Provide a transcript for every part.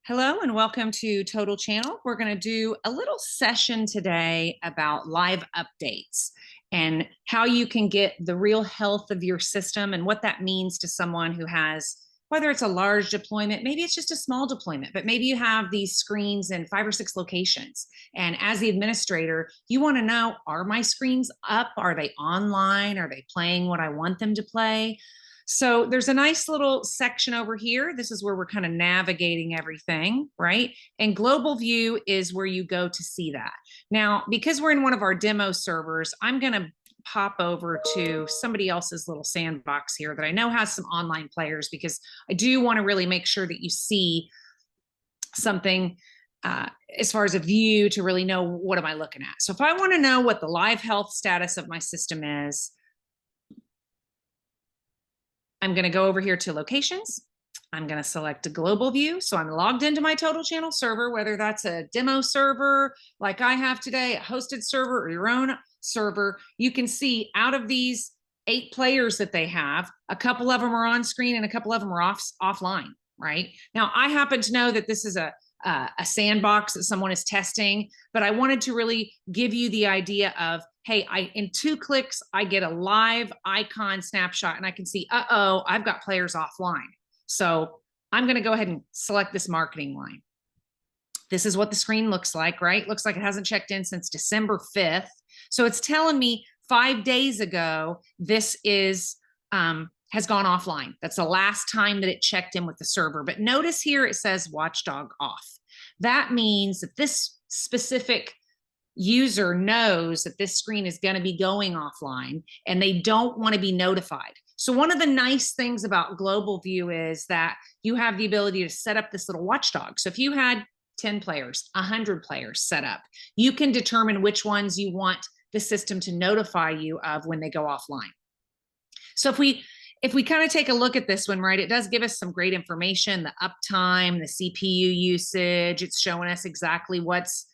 Hello and welcome to Total Channel. We're going to do a little session today about live updates and how you can get the real health of your system and what that means to someone who has, whether it's a large deployment, maybe it's just a small deployment, but maybe you have these screens in 5 or 6 locations. And as the administrator, you want to know, are my screens up? Are they online? Are they playing what I want them to play? So there's a nice little section over here. This is where we're kind of navigating everything, right? And global view is where you go to see that. Now, because we're in one of our demo servers, I'm going to pop over to somebody else's little sandbox here that I know has some online players, because I do want to really make sure that you see something as far as a view to really know what am I looking at. So if I want to know what the live health status of my system is, I'm going to go over here to locations. I'm going to select a global view. So I'm logged into my Total Channel server, whether that's a demo server like I have today, a hosted server, or your own server. You can see out of these 8 players that they have, a couple of them are on screen and a couple of them are offline, right? Now, I happen to know that this is a sandbox that someone is testing, but I wanted to really give you the idea of, hey, in 2 clicks, I get a live icon snapshot and I can see, I've got players offline. So I'm going to go ahead and select this marketing line. This is what the screen looks like, right? Looks like it hasn't checked in since December 5th. So it's telling me 5 days ago, this is, has gone offline. That's the last time that it checked in with the server. But notice here, it says Watchdog off. That means that this specific user knows that this screen is going to be going offline and they don't want to be notified. So one of the nice things about global view is that you have the ability to set up this little watchdog. So if you had 10 players, 100 players set up, you can determine which ones you want the system to notify you of when they go offline. So if we kind of take a look at this one, right, it does give us some great information, the uptime, the CPU usage. It's showing us exactly what's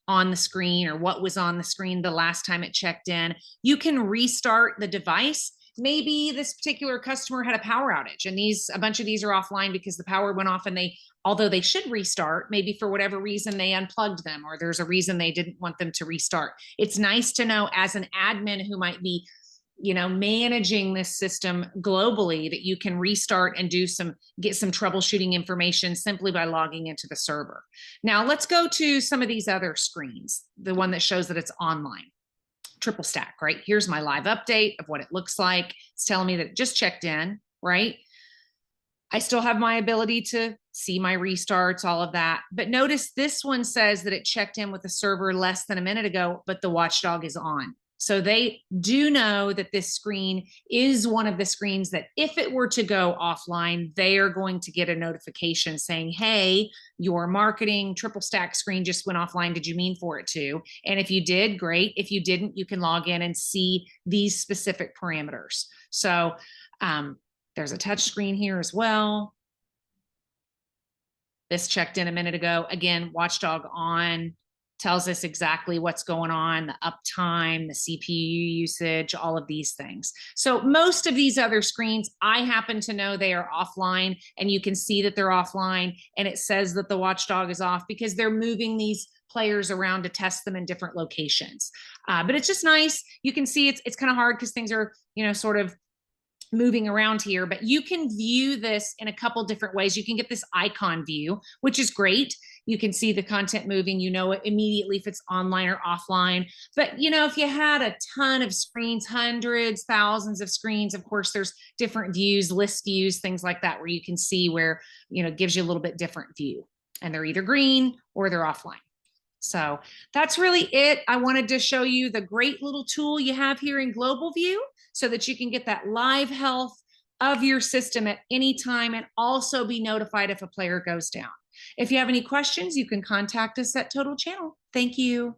on the screen or what was on the screen the last time it checked in. You can restart the device. Maybe this particular customer had a power outage and a bunch of these are offline because the power went off, and although they should restart, maybe for whatever reason they unplugged them, or there's a reason they didn't want them to restart. It's nice to know as an admin who might be managing this system globally, that you can restart and get some troubleshooting information simply by logging into the server. Now let's go to some of these other screens. The one that shows that it's online. Triple stack, right? Here's my live update of what it looks like. It's telling me that it just checked in, right? I still have my ability to see my restarts, all of that. But notice this one says that it checked in with the server less than a minute ago, but the watchdog is on. So they do know that this screen is one of the screens that if it were to go offline, they are going to get a notification saying, hey, your marketing triple stack screen just went offline. Did you mean for it to? And if you did, great. If you didn't, you can log in and see these specific parameters. So there's a touch screen here as well. This checked in a minute ago. Again, watchdog on. Tells us exactly what's going on, the uptime, the CPU usage, all of these things. So most of these other screens, I happen to know they are offline, and you can see that they're offline, and it says that the watchdog is off because they're moving these players around to test them in different locations. But it's just nice. You can see it's kind of hard because things are, sort of moving around here, but you can view this in a couple different ways. You can get this icon view, which is great. You can see the content moving, immediately if it's online or offline. But, if you had a ton of screens, hundreds, thousands of screens, of course, there's different views, list views, things like that, where you can see where, it gives you a little bit different view, and they're either green or they're offline. So that's really it. I wanted to show you the great little tool you have here in Global View so that you can get that live health of your system at any time and also be notified if a player goes down. If you have any questions, you can contact us at Total Channel. Thank you.